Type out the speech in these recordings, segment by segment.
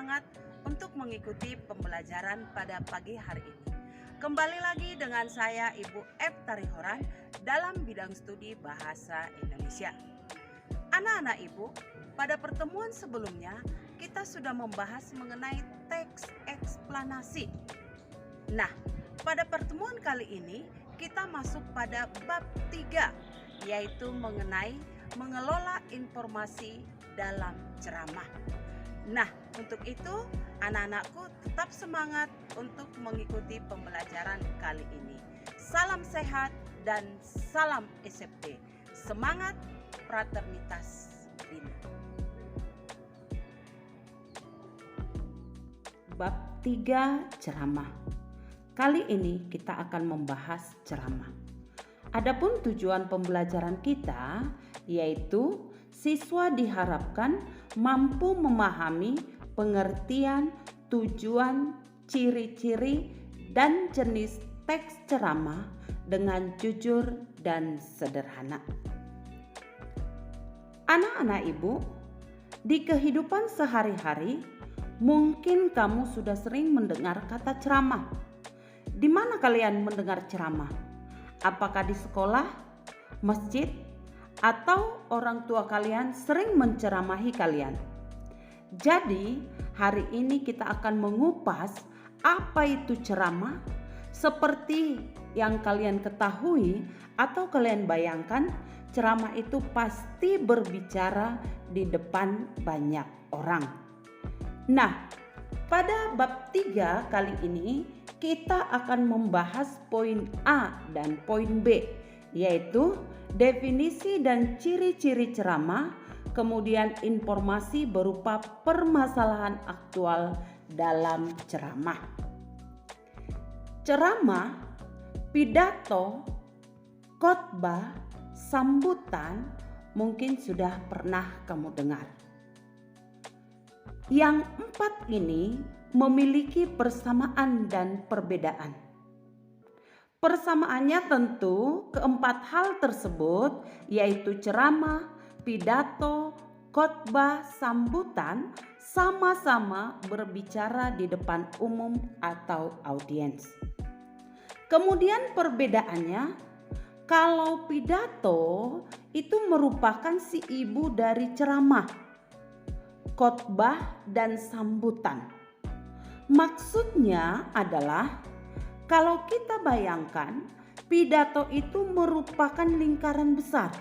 semangat untuk mengikuti pembelajaran pada pagi hari ini. Kembali lagi dengan saya Ibu F. Tarihoran dalam bidang studi Bahasa Indonesia. Anak-anak Ibu, pada pertemuan sebelumnya kita sudah membahas mengenai teks eksplanasi. Nah, pada pertemuan kali ini kita masuk pada bab 3, yaitu mengenai mengelola informasi dalam ceramah. Nah, untuk itu anak-anakku tetap semangat untuk mengikuti pembelajaran kali ini. Salam sehat dan salam SFT. Semangat fraternitas Bina. Bab 3 ceramah. Kali ini kita akan membahas ceramah. Adapun tujuan pembelajaran kita yaitu siswa diharapkan mampu memahami pengertian, tujuan, ciri-ciri, dan jenis teks ceramah dengan jujur dan sederhana. Anak-anak Ibu, di kehidupan sehari-hari mungkin kamu sudah sering mendengar kata ceramah. Di mana kalian mendengar ceramah? Apakah di sekolah, masjid, atau orang tua kalian sering menceramahi kalian? Jadi, hari ini kita akan mengupas apa itu ceramah. Seperti yang kalian ketahui atau kalian bayangkan, ceramah itu pasti berbicara di depan banyak orang. Nah, pada bab 3 kali ini kita akan membahas poin A dan poin B, yaitu definisi dan ciri-ciri ceramah, kemudian informasi berupa permasalahan aktual dalam ceramah. Ceramah, pidato, khotbah, sambutan mungkin sudah pernah kamu dengar. Yang 4 ini memiliki persamaan dan perbedaan. Persamaannya tentu keempat hal tersebut, yaitu ceramah, pidato, khotbah, sambutan sama-sama berbicara di depan umum atau audiens. Kemudian perbedaannya, kalau pidato itu merupakan si ibu dari ceramah, khotbah dan sambutan. Maksudnya adalah kalau kita bayangkan, pidato itu merupakan lingkaran besar.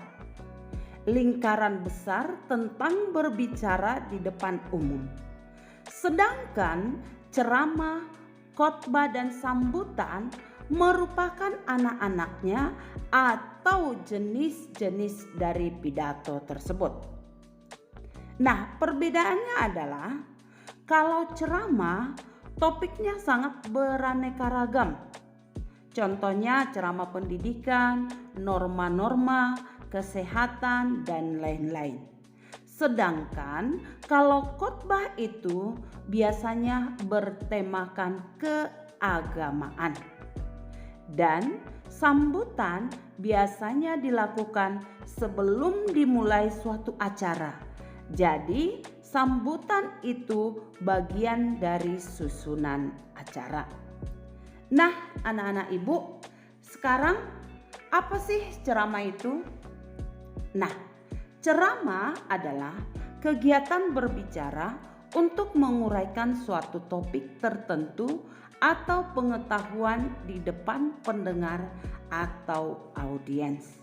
Lingkaran besar tentang berbicara di depan umum. Sedangkan ceramah, khotbah dan sambutan merupakan anak-anaknya atau jenis-jenis dari pidato tersebut. Nah, perbedaannya adalah kalau ceramah topiknya sangat beraneka ragam. Contohnya ceramah pendidikan, norma-norma, kesehatan, dan lain-lain. Sedangkan kalau khotbah itu biasanya bertemakan keagamaan. Dan sambutan biasanya dilakukan sebelum dimulai suatu acara. Jadi sambutan itu bagian dari susunan acara. Nah, anak-anak Ibu, sekarang apa sih ceramah itu? Nah, ceramah adalah kegiatan berbicara untuk menguraikan suatu topik tertentu atau pengetahuan di depan pendengar atau audiens.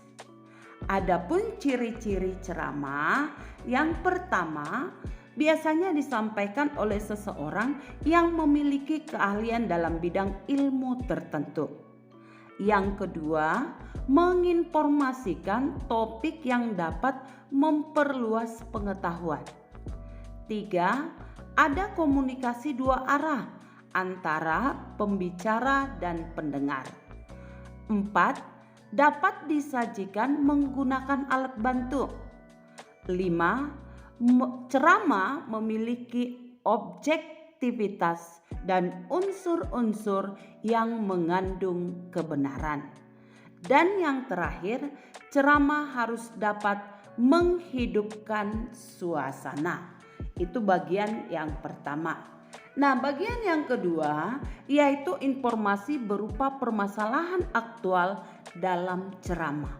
Adapun ciri-ciri ceramah, yang pertama biasanya disampaikan oleh seseorang yang memiliki keahlian dalam bidang ilmu tertentu. Yang kedua, menginformasikan topik yang dapat memperluas pengetahuan. 3, ada komunikasi dua arah antara pembicara dan pendengar. 4, dapat disajikan menggunakan alat bantu. 5, ceramah memiliki objektivitas dan unsur-unsur yang mengandung kebenaran. Dan yang terakhir, ceramah harus dapat menghidupkan suasana. Itu bagian yang pertama. Nah, bagian yang kedua yaitu informasi berupa permasalahan aktual dalam ceramah.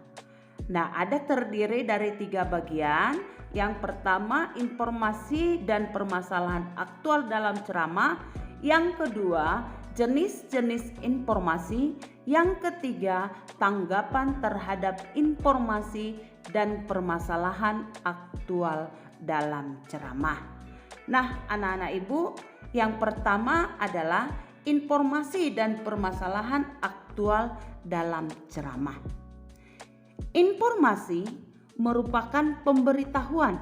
Nah, ada terdiri dari 3 bagian. Yang pertama, informasi dan permasalahan aktual dalam ceramah. Yang kedua, jenis-jenis informasi. Yang ketiga, tanggapan terhadap informasi dan permasalahan aktual dalam ceramah. Nah, anak-anak Ibu, yang pertama adalah informasi dan permasalahan aktual dalam ceramah. Informasi merupakan pemberitahuan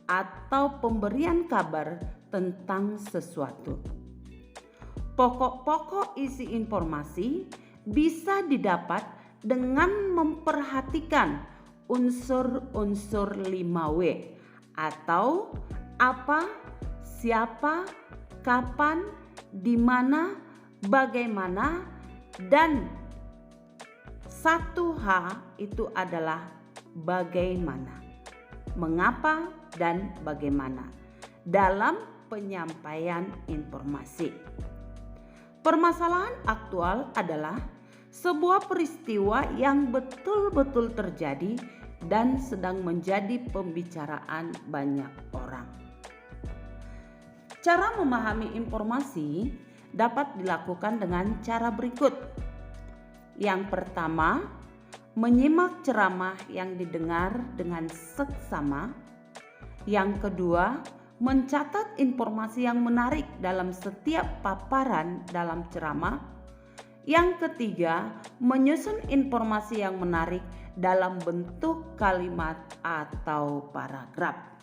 atau pemberian kabar tentang sesuatu. Pokok-pokok isi informasi bisa didapat dengan memperhatikan unsur-unsur 5W atau apa, siapa, kapan, di mana, bagaimana, dan 1H itu adalah bagaimana, mengapa, dan bagaimana dalam penyampaian informasi. Permasalahan aktual adalah sebuah peristiwa yang betul-betul terjadi dan sedang menjadi pembicaraan banyak orang. Cara memahami informasi dapat dilakukan dengan cara berikut. Yang pertama, menyimak ceramah yang didengar dengan seksama. Yang kedua, mencatat informasi yang menarik dalam setiap paparan dalam ceramah. Yang ketiga, menyusun informasi yang menarik dalam bentuk kalimat atau paragraf.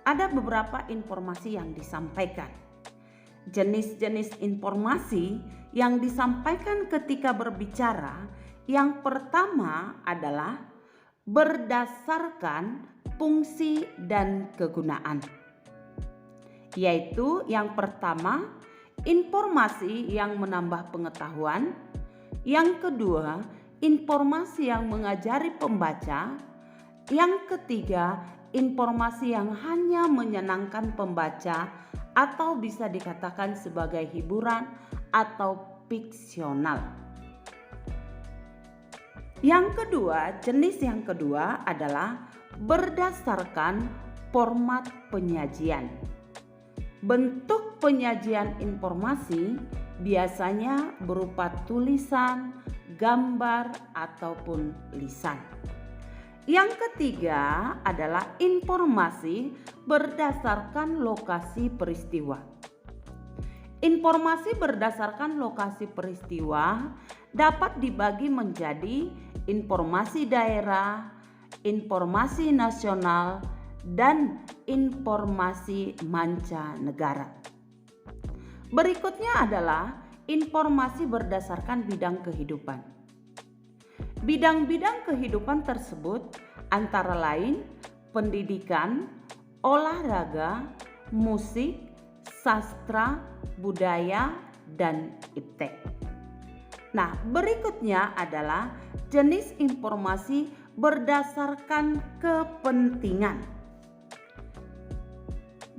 Ada beberapa informasi yang disampaikan. Jenis-jenis informasi yang disampaikan ketika berbicara, yang pertama adalah berdasarkan fungsi dan kegunaan. Yaitu yang pertama, informasi yang menambah pengetahuan. Yang kedua, informasi yang mengajari pembaca. Yang ketiga, informasi yang hanya menyenangkan pembaca atau bisa dikatakan sebagai hiburan atau fiksional. Jenis yang kedua adalah berdasarkan format penyajian. Bentuk penyajian informasi biasanya berupa tulisan, gambar, ataupun lisan. Yang ketiga adalah informasi berdasarkan lokasi peristiwa. Informasi berdasarkan lokasi peristiwa dapat dibagi menjadi informasi daerah, informasi nasional, dan informasi mancanegara. Berikutnya adalah informasi berdasarkan bidang kehidupan. Bidang-bidang kehidupan tersebut antara lain pendidikan, olahraga, musik, sastra, budaya, dan iptek. Nah, berikutnya adalah jenis informasi berdasarkan kepentingan.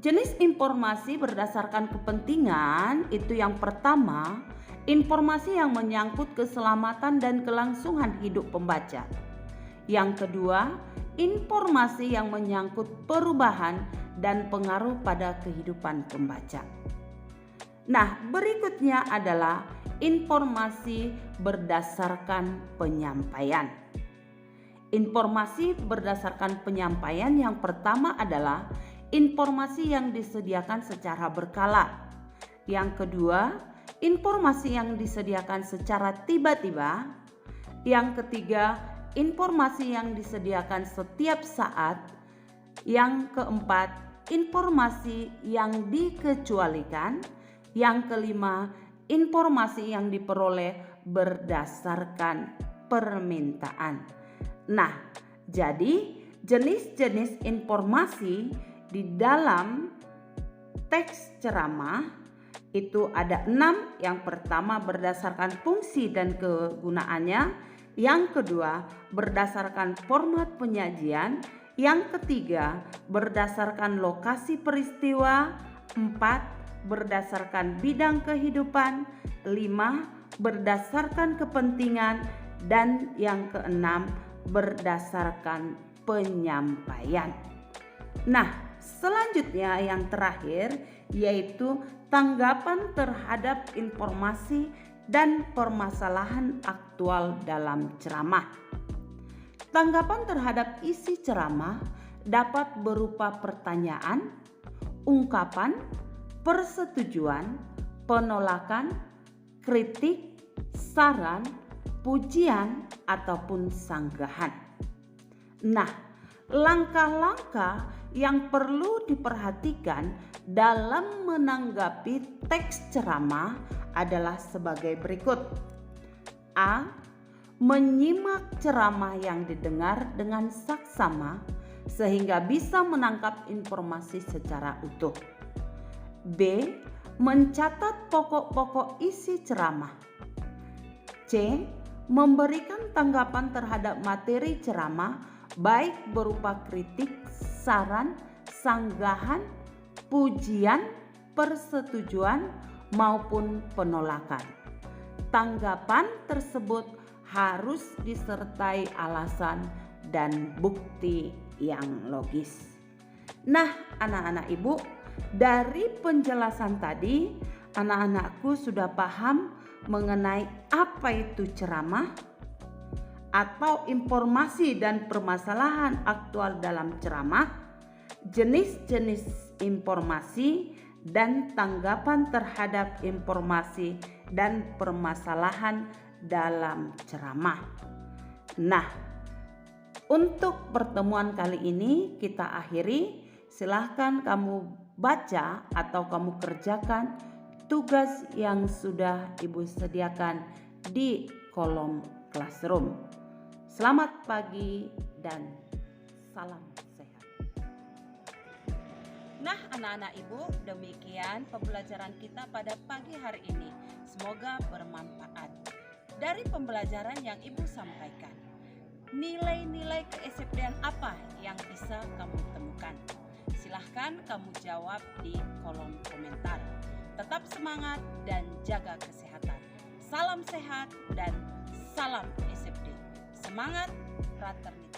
Jenis informasi berdasarkan kepentingan itu yang pertama, informasi yang menyangkut keselamatan dan kelangsungan hidup pembaca. Yang kedua, informasi yang menyangkut perubahan dan pengaruh pada kehidupan pembaca. Nah, berikutnya adalah informasi berdasarkan penyampaian. Informasi berdasarkan penyampaian yang pertama adalah informasi yang disediakan secara berkala. Yang kedua, informasi yang disediakan secara tiba-tiba. Yang ketiga, informasi yang disediakan setiap saat. Yang keempat, informasi yang dikecualikan. Yang kelima, informasi yang diperoleh berdasarkan permintaan. Nah, jadi jenis-jenis informasi di dalam teks ceramah itu ada 6. Yang pertama berdasarkan fungsi dan kegunaannya. Yang kedua berdasarkan format penyajian. Yang ketiga, berdasarkan lokasi peristiwa. 4, berdasarkan bidang kehidupan. 5, berdasarkan kepentingan. Dan yang keenam, berdasarkan penyampaian. Nah, selanjutnya yang terakhir yaitu tanggapan terhadap informasi dan permasalahan aktual dalam ceramah. Tanggapan terhadap isi ceramah dapat berupa pertanyaan, ungkapan, persetujuan, penolakan, kritik, saran, pujian, ataupun sanggahan. Nah, langkah-langkah yang perlu diperhatikan dalam menanggapi teks ceramah adalah sebagai berikut. A. Menyimak ceramah yang didengar dengan saksama sehingga bisa menangkap informasi secara utuh. B. Mencatat pokok-pokok isi ceramah. C. Memberikan tanggapan terhadap materi ceramah baik berupa kritik, saran, sanggahan, pujian, persetujuan maupun penolakan. Tanggapan tersebut harus disertai alasan dan bukti yang logis. Nah, anak-anak ibu, dari penjelasan tadi, anak-anakku sudah paham mengenai apa itu ceramah atau informasi dan permasalahan aktual dalam ceramah, jenis-jenis informasi dan tanggapan terhadap informasi dan permasalahan dalam ceramah. Nah, untuk pertemuan kali ini kita akhiri. Silahkan kamu baca atau kamu kerjakan tugas yang sudah Ibu sediakan di kolom classroom. Selamat pagi dan salam sehat. Nah, anak-anak ibu, demikian pembelajaran kita pada pagi hari ini. Semoga bermanfaat. Dari pembelajaran yang ibu sampaikan, nilai-nilai ke-SFD-an apa yang bisa kamu temukan? Silahkan kamu jawab di kolom komentar. Tetap semangat dan jaga kesehatan. Salam sehat dan salam SFD. Semangat fraternitas.